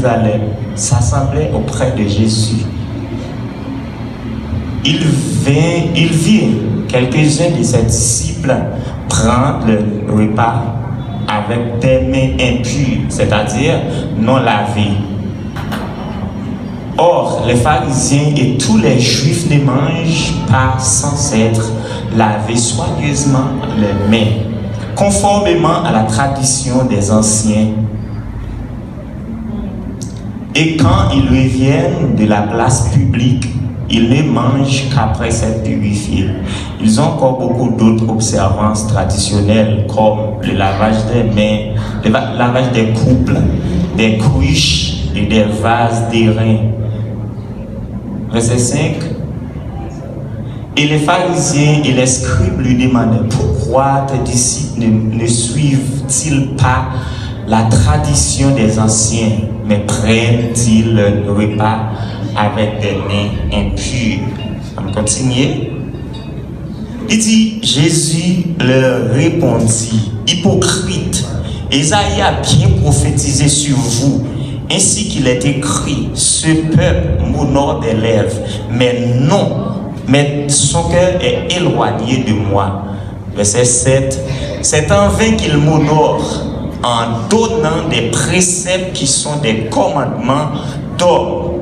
Jérusalem s'assemblaient auprès de Jésus. Il vit quelques-uns de ses disciples prendre le repas avec des mains impures, c'est-à-dire non lavées. Or, les pharisiens et tous les juifs ne mangent pas sans être lavés soigneusement les mains, conformément à la tradition des anciens. Et quand ils reviennent de la place publique, ils ne mangent qu'après s'être purifiés. Ils ont encore beaucoup d'autres observances traditionnelles comme le lavage des mains, le lavage des couples, des cruches et des vases d'airain. Verset 5. Et les pharisiens et les scribes lui demandaient: pourquoi tes disciples ne suivent-ils pas la tradition des anciens, mais prennent-ils le repas avec des mains impures? On continue. Il dit: Jésus leur répondit: hypocrite, Ésaïe a bien prophétisé sur vous, ainsi qu'il est écrit: ce peuple m'honore des lèvres, mais son cœur est éloigné de moi. Verset 7. C'est en vain qu'il m'honore en donnant des préceptes qui sont des commandements d'homme.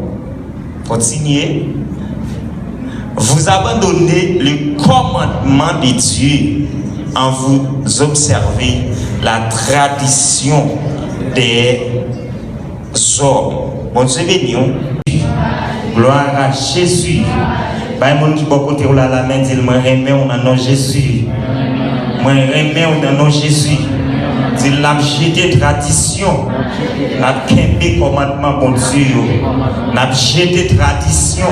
Continuez. Vous abandonnez le commandement de Dieu en vous observez la tradition des hommes. Bon Dieu béni. Gloire à Jésus. Bah, mon qui bon côté la main dit moi remets au nom Jésus. Moi remets au nom Jésus. Il n'a jeté tradition, n'a quitté commandement bon Dieu, n'a jeté tradition,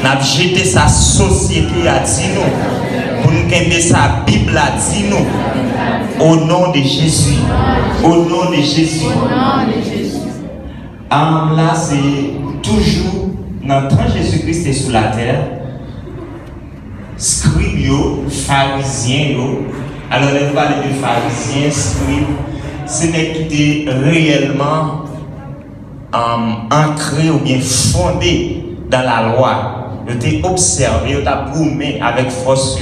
n'a jeté sa société à dit nous, pour nous quitter sa Bible à dit nous, au nom de Jésus, au nom de Jésus. Là c'est toujours dans le temps Jésus-Christ est sur la terre, scribes, pharisiens. Alors, les parler de pharisiens, scribes, ce n'est qui était réellement ancré ou bien fondé dans la loi. Ils étaient observés, ils étaient proumés avec force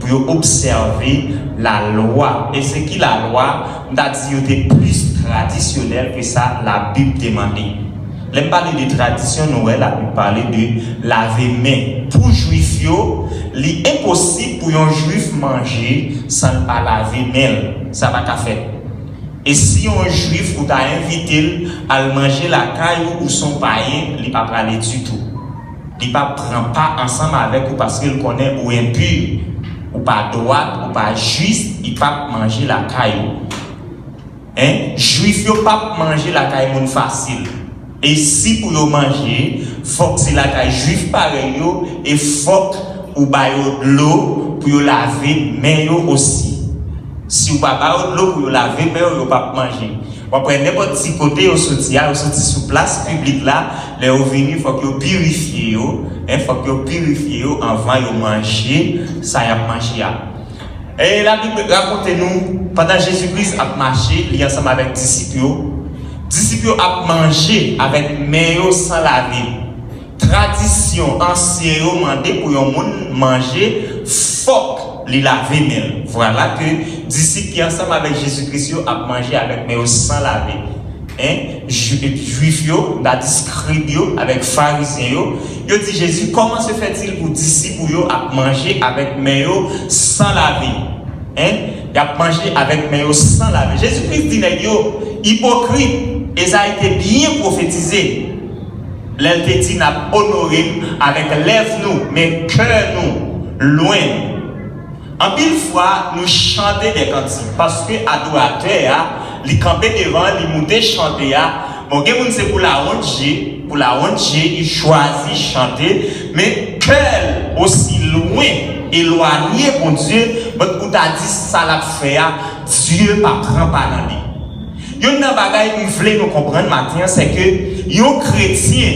pour observer la loi. Et ce qui la loi, on a dit était plus traditionnel que ça, la Bible demandait. L'aime parler de tradition, nous allons parler de laver main. Pour juifs, il est impossible pour un juif manger sans ne pas laver main. Ça va pas faire. Et si un juif ou t'a invité à manger la caille ou son païen, il ne va pas parler du tout. Il ne prend pas ensemble avec vous parce qu'il connaît ou impur, ou pas droite, ou pas juste, il ne va pas manger la caille. Juif, il ne pas manger la caille facile. Et si pour le manger, il faut que c'est la caille juif pareil, et il faut que vous ayez de l'eau pour laver mais aussi. Si vous n'avez pas de l'eau pour laver, mais vous ne pouvez pas manger. Vous prenez n'importe quel côté, vous sortez sur place publique là, vous venez, il faut que vous purifiez, il faut que vous purifiez avant de manger, ça y a mangé. Et la Bible raconte-nous, pendant Jésus-Christ a marché, il y a ensemble avec les disciples. Les disciples ont mangé avec main sans laver. Tradition ancienne demandé pour un monde manger, faut les laver main. Voilà que les disciples qui ensemble avec Jésus-Christ ont mangé avec main sans laver. Juifs, scribes avec pharisiens, ils ont dit Jésus, comment se fait-il pour les disciples à manger avec main sans laver? Ils ont mangé avec main sans laver. Jésus-Christ dit hypocrite. Et ça a été bien prophétisé. L'elle dit n'a honoré avec lèvres nous, mais cœur nous, loin. En pile fois, nous chantons des cantiques. Parce que adorateur, les camper devant, les monter chanter. Bon, c'est pour la honte, il choisit chanter, mais cœur aussi loin, éloigné, mon Dieu, votre coup t'a dit ça l'a fait, Dieu ne prend pas dans lui. Yon nan bagay qui voulait nous comprendre maintenant, c'est que yon chrétien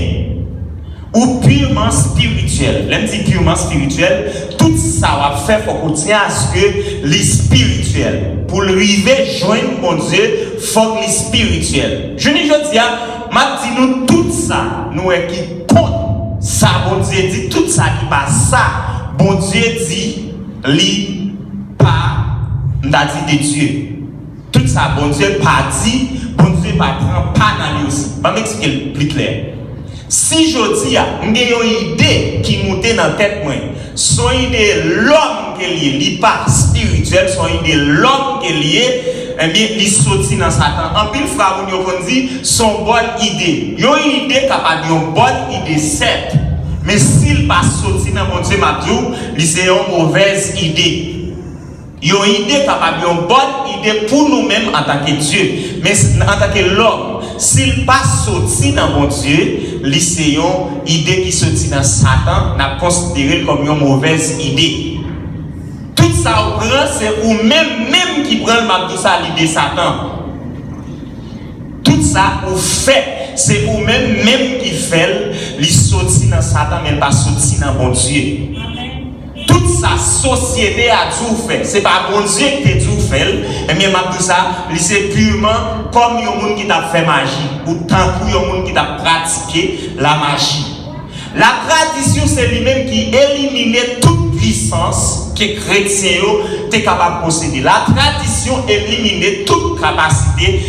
ou purement spirituel, l'aime dit purement spirituel, tout ça va faire faut continuer à ce que les spirituels, pour arriver joindre mon Dieu, faut que les spirituels. Je ne dis pas m'a dit nous tout ça, nous qui compte ça, bon Dieu dit tout ça qui passe ça, bon Dieu dit, li pas, m'a dit de Dieu. Tout ça, bon Dieu pas dit, bon Dieu pas prend pas dans lui aussi. Je vais m'expliquer plus clair. Si je dis, j'ai une idée qui monte dans la tête, son idée l'homme qui est lié, il n'est pas spirituel, son idée l'homme qui est lié, eh bien, il sortit dans Satan. En pile, frère, on dit, son bonne idée. Il y a une idée capable de une bonne idée, certes. Mais s'il pas sorti dans mon Dieu, c'est une mauvaise idée. Il y a une idée capable, une bonne idée pour nous-mêmes en tant que Dieu. Mais en tant que l'homme, s'il pas sorti dans mon Dieu, c'est une idée qui sortit dans Satan, n'a considéré comme une mauvaise idée. Tout ça, c'est ou même qui prend le map de ça, l'idée Satan. Tout ça, ou fait, c'est ou même qui fait, il sorti dans Satan, mais pas sorti dans mon Dieu. Toute sa société a tout fait. Ce n'est pas bon Dieu qui a tout fait. Et bien, tout ça, c'est purement comme un monde qui a fait magie. Ou tant que un monde qui a pratiqué la magie. La tradition, c'est lui-même qui élimine toute puissance que les chrétiens sont capables de posséder. La tradition élimine toute capacité,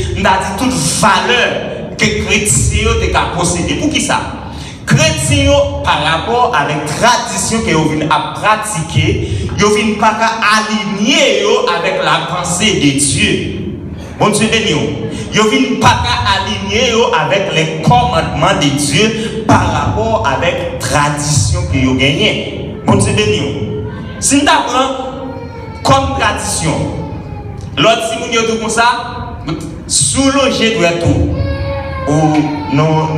toute valeur que les chrétiens sont capables de posséder. Pour qui ça? Chrétiens, par rapport avec la tradition qu'ils viennent à pratiquer, ils ne viennent pas aligner avec la pensée de Dieu. Bon Dieu béni. Ils ne viennent pas aligner avec les commandements de Dieu par rapport avec la tradition qu'ils ont gagnée. Bon Dieu béni. Si nous apprenons comme tradition, l'autre si nous disons comme ça, sous-loger doit tout. Ou non,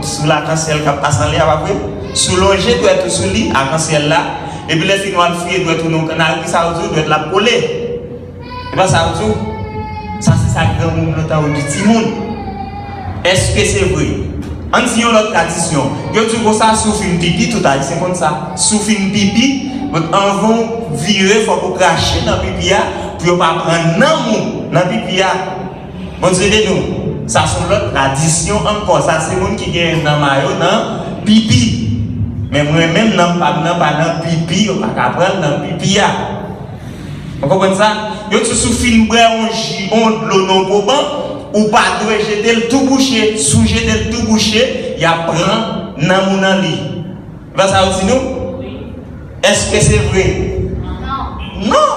sous la cancelle qui passe en l'air après, sous loger doit être sous lit, à cancelle là, et puis les filles noires doit être dans le canal, qui ça doit être la coller. Et bien ça veut dire, ça c'est ça grand monde dans le petit monde. Est-ce que c'est vrai? En disant notre tradition, je dis que ça souffle une pipi, tout à l'heure, c'est comme ça, souffle une pipi, on va virer, il faut cracher dans le pipi, pour ne pas prendre dans le pipi. Bon Dieu de nous. Ça c'est notre tradition encore. Ça c'est le monde qui gagne dans maillot, dans pipi. Mais moi-même, pas dans pipi, on ne peut pas prendre dans pipi. Vous comprenez ça? Vous avez souffert une on de l'eau non pour ou pas de jeter le tout bouché, sous-jeter le tout bouché, il y a prend dans mon lit. Vous ça aussi nous? Est-ce que c'est vrai? Non!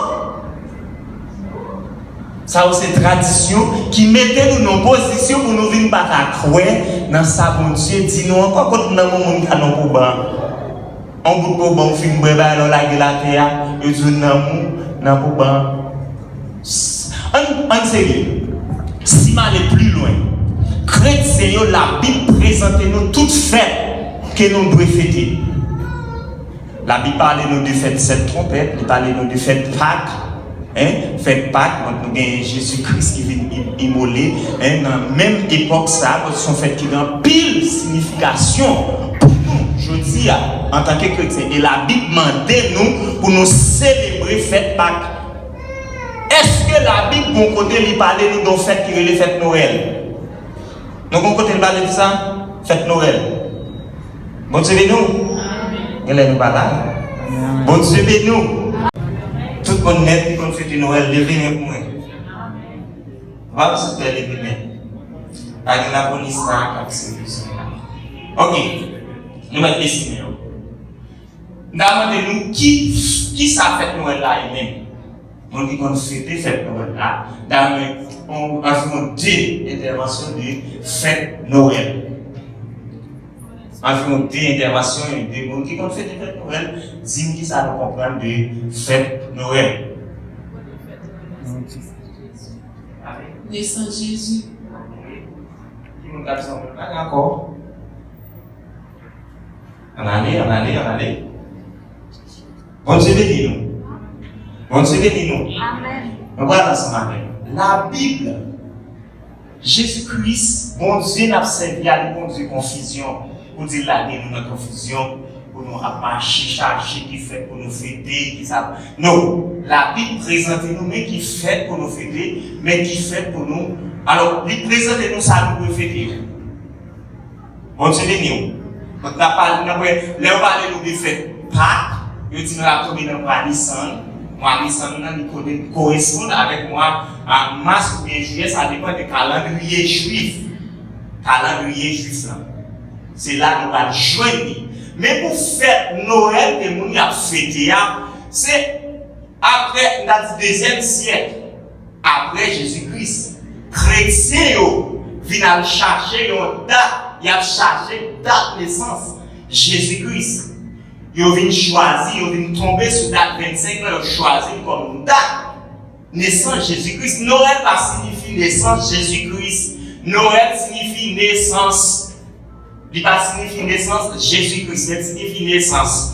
Ça c'est une tradition qui mettait nous en position pour nous venir pas à croire dans ça bon Dieu dit nous encore quand nous avons monde canon pour ban on bout pour ban film baba dans la terre et dit non pour ban en sérieux si m'aller plus loin chrétien la Bible présente nous toutes fêtes que nous devons fêter. La Bible parle nous de fête cette trompette, elle parle nous de fête Pâques. Faites Pâques, quand nous avons Jésus-Christ qui vient immoler, dans la même époque, ça, sont fêtes qui ont pile signification pour nous, je dis, en tant que chrétiens. Et la Bible demande nous pour nous célébrer fête Pâques. Est-ce que la Bible, bon côté, lui parle nous de fête qui est les fêtes Noël? Donc, bon côté, il parle de ça, fête Noël. Bon Dieu, nous. Elle est nous parle. Bon Dieu, nous. Tout le monde net qui fait Noël, devenez pour moi. Va se faire les bébés. Avec la police là, avec service. Ok, nous allons dessiner. Demandez-nous qui ça fait Noël là et-même. On dit qu'on fait Noël là. On a fait deux interventions de fête Noël. On a fait deux interventions et deux gens qui ont fait des fêtes Noël. Dis-moi qui ça nous comprend de fête Noël. Naissance Jésus. Qui nous garde ça encore? On allait. Bon Dieu bénis nous. Bon Dieu bénis nous. Amen. Voilà ce matin. La Bible, Jésus-Christ, bon Dieu n'a pas servi à bon Dieu confusion. Pour dire la nous dans confusion, pour nous marcher, charger, qui fait pour nous fêter, qui ça. Non, la Bible présente nous, mais qui fait pour nous fêter, mais qui fait pour nous. Alors, il présente nous ça nous pour fêter. Bon Dieu béni. Quand on parle de fête Pâques, je dis nous avons trouvé dans le Nissan. Moi, Nissan, nous correspond avec moi à mars ou juillet, ça dépend du calendrier juif. Calendrier juif là. C'est là que nous allons joindre. Mais pour faire Noël que nous avons fêté, c'est après le 2e siècle, après Jésus-Christ. Chrétiens viennent chercher une date, ils ont cherché date de naissance. Jésus-Christ. Ils viennent choisir, ils viennent tomber sur date 25, ils ont choisi comme date. Naissance Jésus-Christ. Noël va signifier naissance Jésus-Christ. Noël signifie naissance. Il va signifier naissance Jésus-Christ. Il signifie naissance.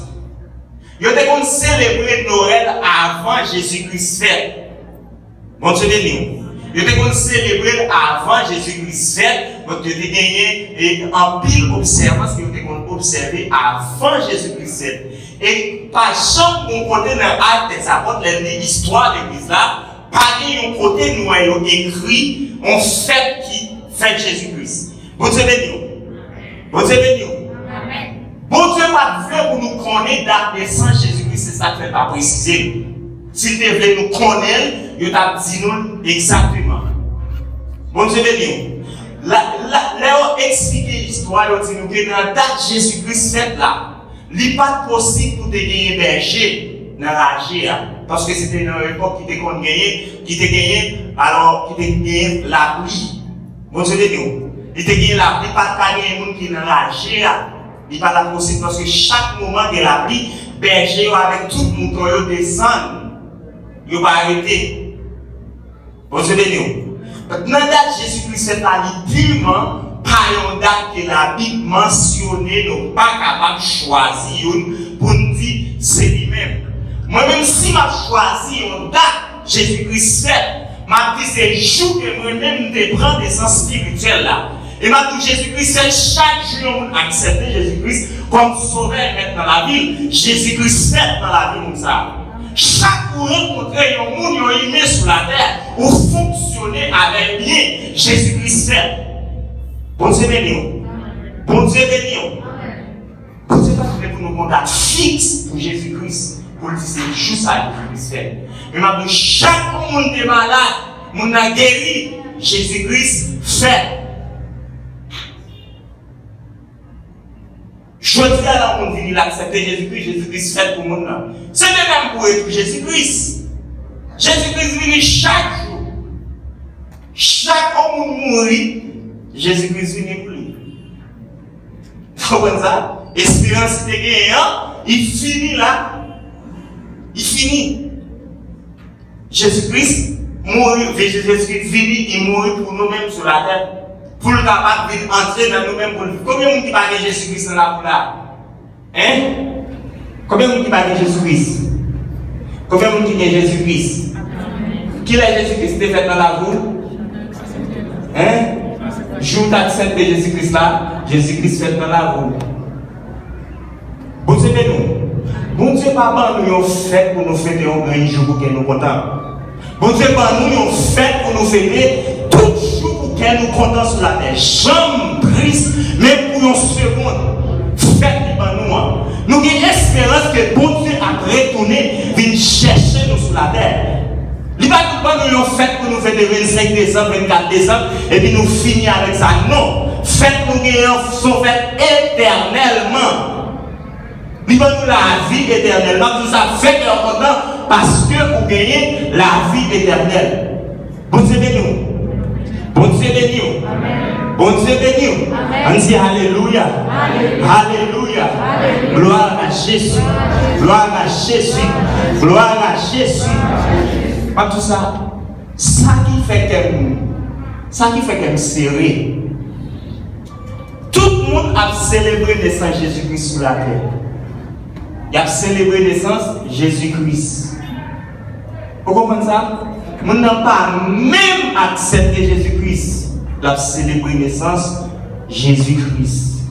Ils ont célébré Noël avant Jésus-Christ fait. Bon Dieu béni. Ils ont célébré avant Jésus-Christ fait. Donc ils ont gagné en pile observance qu'ils ont observé avant Jésus-Christ fait. Et par chambre, on côté dans l'acte des apôtres, l'histoire de l'église là, par un côté nous avons écrit en fait qui fait Jésus-Christ. Bon Dieu béni. Bon Dieu béni. Bon Dieu pas fait pour nous connaître date de naissance Jésus-Christ, c'est ça que fait pas préciser. S'il te voulait nous connaître, il t'a dit nous exactement. Bon Dieu béni. Là, on explique l'histoire, on dit nous que dans la date Jésus-Christ fait là, il n'est pas possible pour te gagner berger dans la GA. Parce que c'était une époque qui te gagnait, alors qui te gagnait la pluie. Bon Dieu béni. Il te gagne la pluie, pas de gens qui dans la GA. Il n'est pas possible parce que chaque moment de la pluie, berger avec tout le monde descend. Il ne va pas arrêter. Bon Dieu béni. Dans la date Jésus-Christ, c'est la purement par une date que la Bible mentionnée, nous ne sommes pas capables de choisir pour nous dire c'est lui-même. Moi-même, si je choisis une date Jésus-Christ fait, je dis c'est le jour que moi-même je prends des sens spirituels là. Et je dis Jésus-Christ c'est chaque jour on accepte Jésus-Christ comme sauveur et dans la ville. Jésus-Christ fait dans la ville comme ça. Chaque fois que vous rencontrez un monde qui est aimé sur la terre, ou fonctionnez avec bien, Jésus-Christ fait. Bon Dieu béni. Bon Dieu béni. Bon Dieu pas fait pour nous une date fixe pour Jésus-Christ. Pour le dire, c'est juste ça que Jésus-Christ fait. Mais maintenant, chaque monde est malade, monde a guéri, Jésus-Christ fait. Je dis à la monde qui accepter Jésus-Christ, Jésus-Christ fait pour le monde. C'est le même pour Jésus-Christ. Jésus-Christ vient chaque jour. Chaque homme mourit, Jésus-Christ vient pour lui. Vous comprenez ça? Espérance de gagnant, il finit là. Il finit. Jésus-Christ mourit, Jésus-Christ vient, il mourit pour nous-mêmes sur la terre. Pour le capable d'entrer dans nous-mêmes pour le vivre. Combien de gens qui parlent de Jésus-Christ dans la là? Hein? Combien de gens qui parlent de Jésus-Christ? Combien de gens qui disent Jésus-Christ? Qui est Jésus-Christ qui fait dans la boue? Hein? Jour d'accepter Jésus-Christ là, Jésus-Christ fait dans la boue. Bon Dieu nous. Bon Dieu pas nous une fête pour nous fêter un grand jour pour que nous contents. Bon Dieu pas nous une fête pour nous fêter tout jour pour que nous contents sur la terre. Jamais triste, mais pour une seconde. Fête nous. Nous avons espérance que bon Dieu a retourné, vient chercher nous sur la terre. Il ne va pas nous fête pour nous faire le 25 décembre, 24 décembre, et puis nous finir avec ça. Non. Fête nous sont faites éternellement. Il va nous la vie éternellement. Tout ça fait que nous content parce que vous gagnez la vie éternelle. Bon Dieu béni. Bon Dieu béni. Bon Dieu béni. On dit Alléluia. Alléluia. Gloire à Jésus. Gloire à Jésus. Gloire à Jésus. Pas tout ça. Ça qui fait qu'elle serré. Tout le monde a célébré la naissance de Jésus-Christ sur la terre. Il a célébré la naissance de Jésus-Christ. Vous comprenez ça? Nous n'avons pas même accepté Jésus-Christ. Il a célébré la naissance de Jésus-Christ.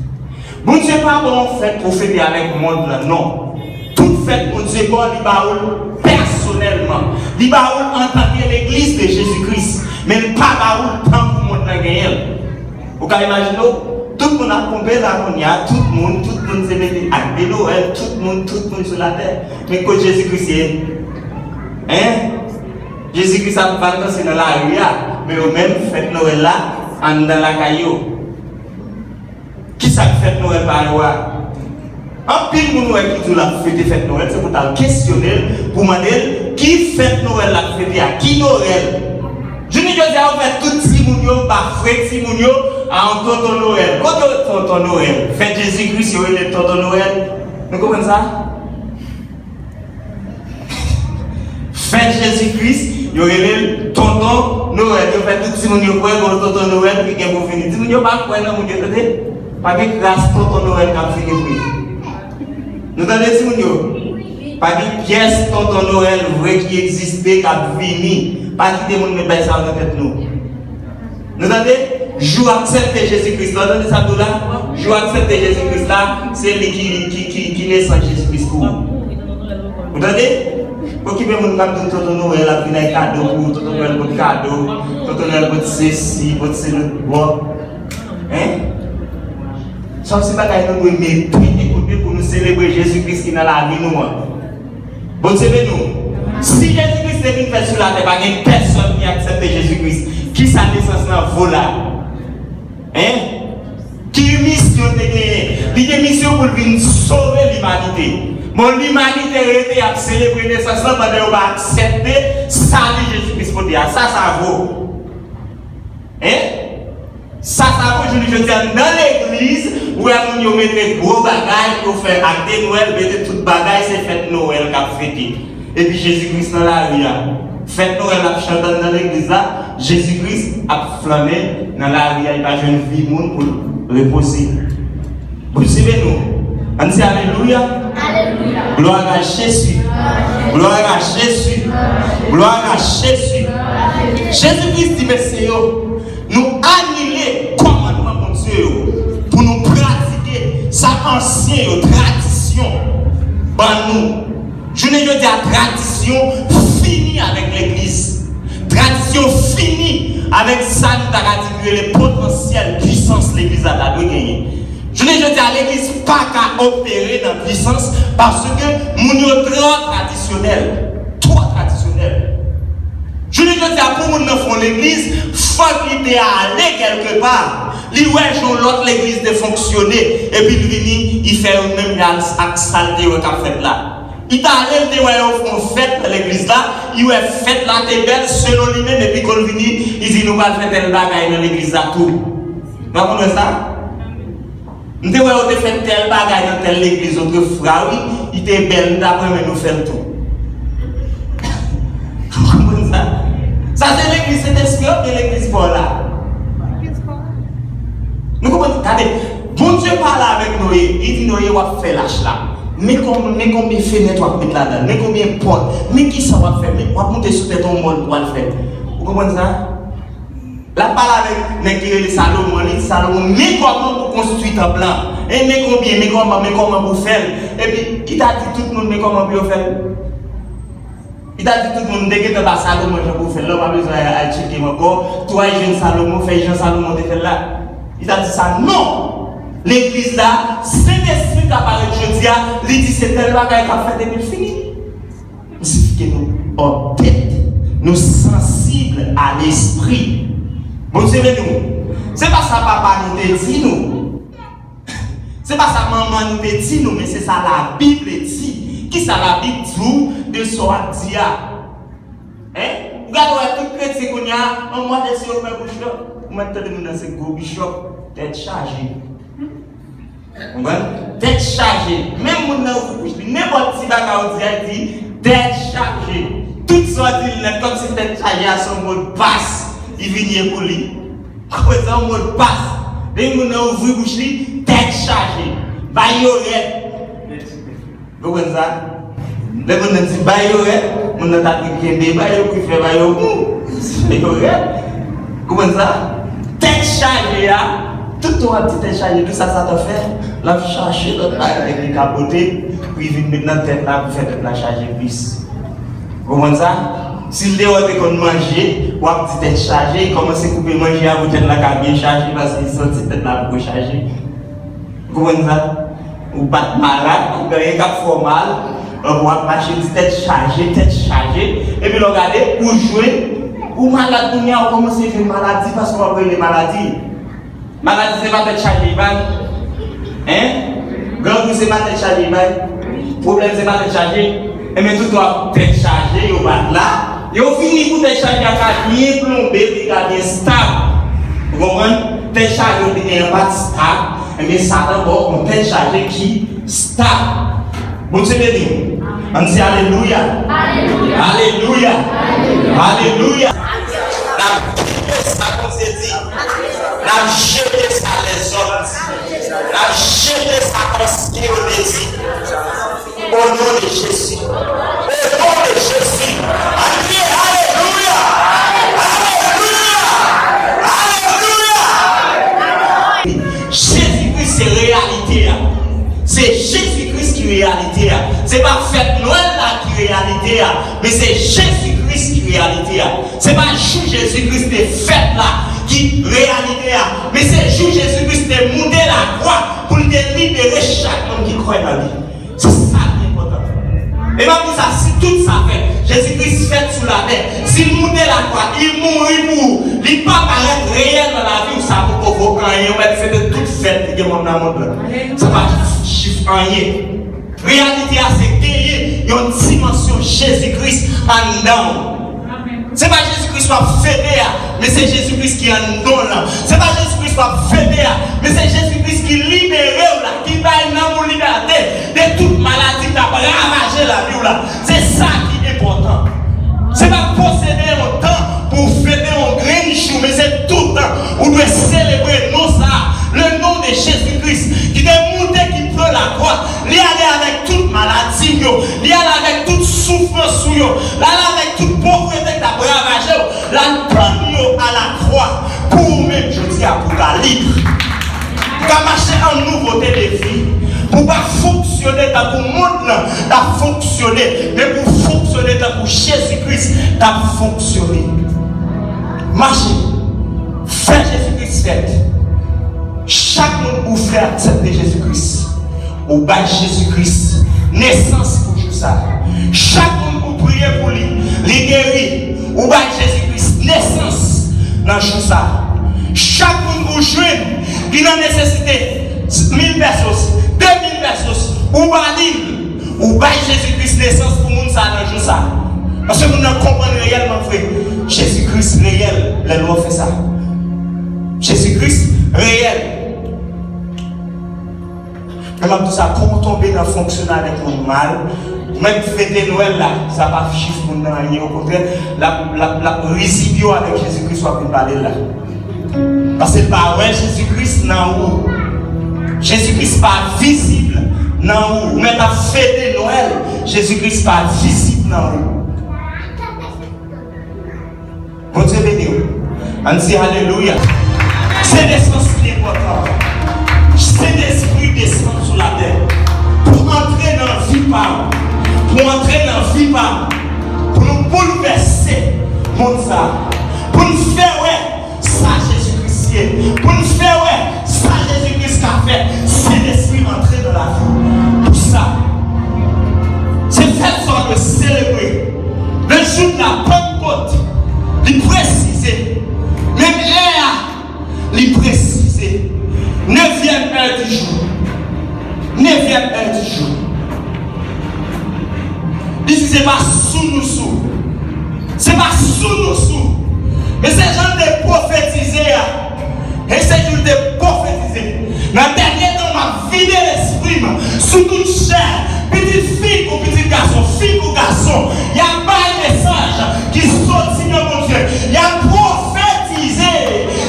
Bon Dieu pas bon fait pour fêter avec le monde là, non. Toute fête, bon Dieu, bon, il va personnellement. Il va en tant que l'église de Jésus-Christ. Mais pas va tant pour le monde là gagner. Vous pouvez imaginer? tout le monde a compris là, il y a tout le monde s'est mis à Noël, tout le monde sur la terre. Mais quand Jésus-Christ est, Jésus-Christ a pas c'est dans la rue, mais au même fête Noël là, dans la caillou. Qui ça fait Noël par loi? En pile, nous qui dit la fête Noël, c'est pour ta questionner, pour demander qui fête Noël la fête à qui Noël? Je ne dis pas fait tout Timounio, par frère Timounio, en tonton Noël. Quand tonton Noël, fête Jésus-Christ, il y a tonton Noël. Vous comprenez ça? Fête Jésus-Christ, il y a tonton Noël. Il fait tout Timounio, pour tonton Noël, puis qu'il y a Timounio, pas quoi, non, mon Dieu, pas de grâce tonton Noël qui a fini. Nous entendez Timounio? Pas de pièce tonton Noël vrai qui existait, qui a fini. Pas qui démontre mais ça dans tête nous. Nous entendez? Je accepter Jésus-Christ. Vous entendez ça tout là? Je accepter Jésus-Christ là, c'est lui qui naît sans Jésus-Christ pour vous. Vous entendez? Pour qui peut mon comme tout Noël a pris un cadeau pour tout Noël pour cadeau, tout Noël pour ceci, pour ceci bon. Hein? Ça c'est pas que nous écouter pour nous célébrer Jésus-Christ qui est dans la vie nous. Bon c'est nous. Si Jésus-Christ est venu faire sur la terre, il n'y a personne qui accepte Jésus-Christ. Qui sa naissance dans là? Hein? Qui mission de gagner? Il y a une mission pour venir sauver l'humanité. Mon l'humanité a été à célébrer la naissance pendant qu'on va accepter salut Jésus-Christ pour dire. Ça vaut. Hein? Ça vaut, je dis, dans l'église, où on met des gros bagages pour faire acte Noël, mettez toute bagaille, c'est fête Noël qu'a fêté. Et puis Jésus-Christ dans la vie. Fête Noël a chanté dans l'église là, Jésus-Christ a flammé dans la vie, il a pas une vie pour reposer. Vous suivez nous? On dit Alléluia. Alléluia. Gloire à Jésus. Gloire à Jésus. Gloire à Jésus. Jésus-Christ dit merci, nous annuler commandement mon Dieu pour nous pratiquer sa ancienne tradition. Nous. Je ne veux dire tradition finie avec l'église. Tradition finie avec ça nous a dit les potentiels puissance l'église a dû gagner. Je ne veux dire l'église pas qu'à opérer dans la puissance parce que nous sommes trop traditionnels. Trop traditionnels. Je ne veux dire pour nous faire l'église, il faut qu'il aller quelque part. Il ouais l'autre l'église de fonctionner et puis il vient, il fait même la saleté qu'a fait là. Il t'a allé de fête dans l'église là, il a fait là, t'es belle selon lui-même, et puis quand il vient, il dit nous allons faire tel bagaille dans l'église là tout. Vous comprenez ça? Nous avons fait tel bagaille dans telle église autrefois, oui, il était belle, d'après nous faire tout. Vous comprenez ça? Ça c'est l'église, c'est l'esprit de l'église pour là. Nous comprenez? Regardez, bon Dieu parle avec Noé, il dit Noé va faire lâche là. Mais combien de fenêtres tu vas mettre là-dedans? Mais combien de portes? Mais qui ça va faire? Mais on va monter sur ton monde pour le faire. Vous comprenez ça? La parole avec les Salomon, mais comment vous construisez un plan? Et mais comment vous faites? Et puis, il t'a dit tout le monde, mais comment vous faites? Il t'a dit tout le monde, dès que tu vas Salomon, je vous fais là, on a besoin de checker encore. Toi, jeune Salomon, fais jeune Salomon, tu fais là. Il t'a dit ça, non! L'église là, c'est l'esprit qui apparaît aujourd'hui, il dit c'est tel bagage qui a fait depuis fini. C'est que nous, en tête, nous sensibles à l'esprit. Bon, c'est nous. C'est pas ça papa nous dit nous. C'est pas ça maman nous dit nous, mais c'est ça la Bible dit. Qui ça la Bible dit de Soadia? Hein? Regardez tout chrétien qu'on y a, on m'a laissé au père bishop. On m'a dit dans ce gros bishop, tête chargée. Tête chargée. Même mon nom, n'importe qui va dire tête chargée. Tout ça dit, comme si tête chargée à son mot de passe, il vient pour lui. Après ça, un mot de passe. Dès que mon nom ouvre bouche, tête chargée. Bayorette. Vous comprenez ça? Dès que mon nom dit bayorette, mon nom t'a dit qu'il bayorette, qui fait bayorette. Bayorette. Vous comprenez ça? Tête chargée, tout ton petit chargé, tout ça, ça te fait. La charger avec les capotés, puis il vient maintenant tête là pour faire la charger plus. Vous comprenez ça? S'il est qu'on manger, ou a petite tête chargée, il commence à couper manger à vous tête la bien chargée parce qu'il sent tête là pour charger. Vous comprenez ça? Ou pas malade, ou gagnez cap formal, ou va marcher tête chargée, et puis regardez, ou jouer, ou malade, ou commence à faire maladie parce qu'on va prendre les maladies. Maladie, c'est pas tête chargée, hein? Grand c'est pas tête chargée, problème, c'est pas tête chargée, et mais tout doit tête chargée, ou pas là. Et au fini, pour tête chargée, il y a bien plombé, il y a bien stable. Vous comprenez? Tête chargée, il y a pas stable. Mais ça d'abord, on tête chargée qui stable. Bon Dieu béni. On dit Alléluia. Alléluia. Alléluia. Alléluia. Ça qu'on s'est dit. La jeter ça les autres. La jeter ça comme ce qui est dit. Au nom de Jésus. Au nom de Jésus. Alléluia. Alléluia. Jésus-Christ, c'est réalité. C'est Jésus-Christ qui est réalité. Ce n'est pas fête Noël là qui est réalité. Mais c'est Jésus-Christ qui est réalité. Ce n'est pas Jésus-Christ des fêtes là qui est réalité. Mais c'est Jésus-Christ qui est monté la croix pour libérer chaque homme qui croit dans lui. C'est ça qui est important. Et même ça, si tout ça fait, Jésus-Christ fait sous la terre. S'il montait la croix, il mourit pour. Il ne pas paraître réel dans la vie où ça peut provoquer rien. C'est de toute fête qui est mon amour. Ça va chiffre rien. Réalité, c'est gagner une dimension Jésus-Christ en dedans. Ce n'est pas Jésus-Christ qui va fêter, mais c'est Jésus-Christ qui est en dedans. Ce n'est pas Jésus-Christ qui va fêter, mais c'est Jésus-Christ qui libère, qui va nous liberté de toute maladie qui a ravagé la vie. C'est ça qui est important. Ce n'est pas posséder un temps pour fêter un grand chou, mais c'est tout le temps où nous devons célébrer le nom de Jésus-Christ qui est monté, qui prend la croix, il y aller avec toute maladie, il y aller avec toute souffrance, il y aller avec toute pauvreté qui a ravagé, la prendre à la croix pour même, je dis à pour la libre, pour marcher en nouveauté de vie. Pour ne pas fonctionner dans le monde, t'as fonctionné, mais pour fonctionner dans Jésus-Christ, t'as fonctionné. Marchez, faites Jésus-Christ fête. Chaque monde vous fait accepter Jésus-Christ. Ou bat Jésus-Christ, naissance pour tout ça. Chaque monde vous prie pour lui, les guérir. Ou bat Jésus-Christ, naissance dans tout ça. Chaque monde vous joue, il a nécessité 1000 personnes. 2000 personnes, ou bat Jésus-Christ naissance pour nous ça dans ça. Parce que nous ne comprenons réellement, frère. Jésus-Christ réel, les lois fait ça. Jésus-Christ réel. Même tout ça, comment tomber dans le fonctionnement avec le mal, même fêter Noël là, ça va chiffre pour nous. Au contraire, la résidue avec Jésus-Christ soit plus parler là. Parce que par ouais, Jésus-Christ n'a où. Jésus-Christ pas visible dans où. Mais la fête de Noël, Jésus-Christ pas visible dans où. Bon Dieu béni. On dit Alléluia. C'est l'essence qui est important. C'est l'esprit descend sur la terre. Pour entrer dans la vie par. Pour entrer dans la vie par. Pour nous bouleverser. Pour nous faire ouais, ça Jésus-Christ. Pour nous faire ouais. Ça Jésus-Christ a fait, c'est l'esprit entré dans la vie. Pour ça, c'est fait ça de célébrer. Le jour de la Pentecôte, il préciser, même l'air, il préciser. 9e heure du jour. 9e heure du jour. Ici, c'est pas sous nous sous. C'est pas sous nous sous. Mais c'est gens de prophétiser. Et c'est juste de prophétiser. Dans le dernier temps, on m'a vidé l'esprit sous toute chair. Petite fille ou petit garçon, fille ou garçon. Il y a pas un message qui sortit de mon Dieu. Il y a prophétisé.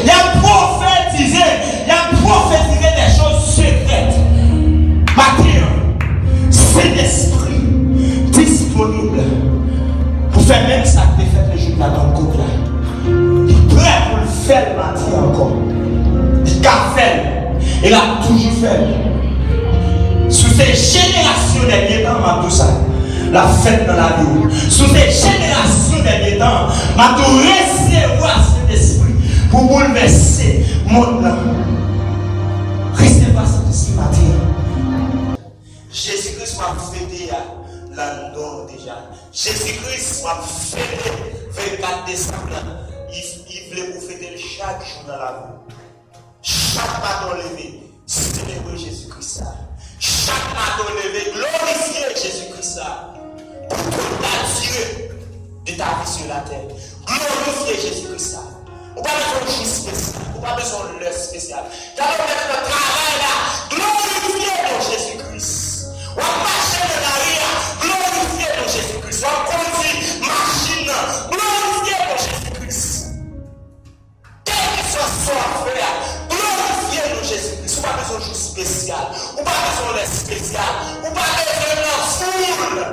Il y a prophétisé. Il y a prophétisé des choses secrètes. Matin, c'est l'esprit disponible pour faire même ça que tu fait le jour de la Pentecôte. Il est prêt pour le faire le matin encore. Il a fait. Il a toujours fait. Sous ces générations derniers temps, tout ça, la fête dans la vie. Sous ces générations derniers temps, m'a tout recevoir cet esprit pour bouleverser mon monde. Recevoir cet esprit matin. Jésus-Christ m'a fêté là-dedans déjà. Jésus-Christ m'a fêté 24 décembre. Il voulait vous fêter chaque jour dans la vie. Chaque matin levé, célébrer Jésus-Christ. Chaque matin levé, glorifier Jésus-Christ. Pour t'attirer de ta vie sur la terre. Glorifier Jésus-Christ. On n'a pas besoin de jour spécial. On n'a pas besoin de l'heure spéciale. Car on fait le travail là. Glorifier ton Jésus-Christ. On va marcher dans la rue. Glorifier ton Jésus-Christ. On va conduire machine. Glorifier ton Jésus-Christ. Quel que soit son affaire, glorifier ton Jésus-Christ. On n'a pas besoin de jour spécial. On n'a pas besoin de l'heure spéciale. On n'a pas besoin de la foule.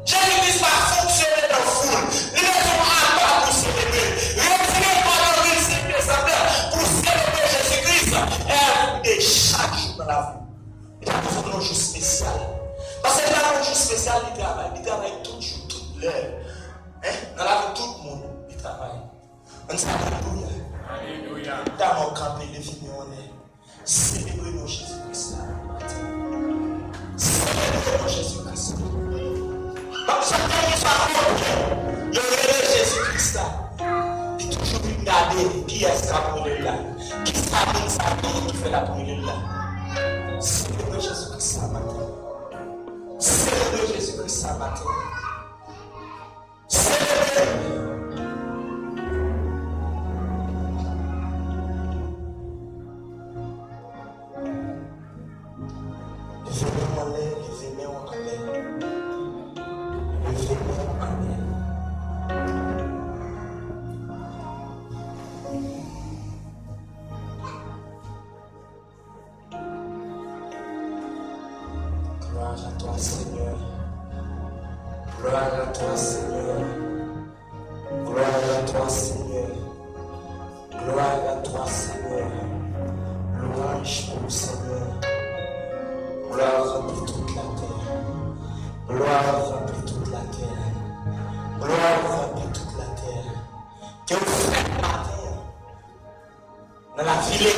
Jésus-Christ va fonctionner dans la foule. Il est son appart pour célébrer. Retirez pas dans le pour célébrer Jésus-Christ. Et chaque jour dans la vie. Il n'y a pas besoin d'un jour spécial. Parce qu'il y a un jour spécial, il travaille tout jour, toute l'heure. Dans la vie, tout le monde, il travaille. On dit alléluia. Dans mon campé, les filles, on est. Célébrez nos Jésus-Christ. Célébrez nos Jésus-Christ. Comme ça, quand il soit il y aurait Jésus-Christ. Il est toujours regardé qui est-ce qui a brûlé là. Qui s'habille sa vie qui fait la brûlée là. Célébrez Jésus-Christ ce matin. Célébrez Jésus-Christ ce matin. Célébrez. Levez-moi en l'air, levez-moi en l'air. Levez-moi en l'air. Gloire à toi, Seigneur. Gloire à toi, Seigneur. Gloire à toi, Seigneur. Gloire à toi, Seigneur. Louange pour le Seigneur. Gloire remplit toute la terre. Gloire remplit toute la terre. Gloire remplit toute la terre. Que vous faites la terre. Dans la ville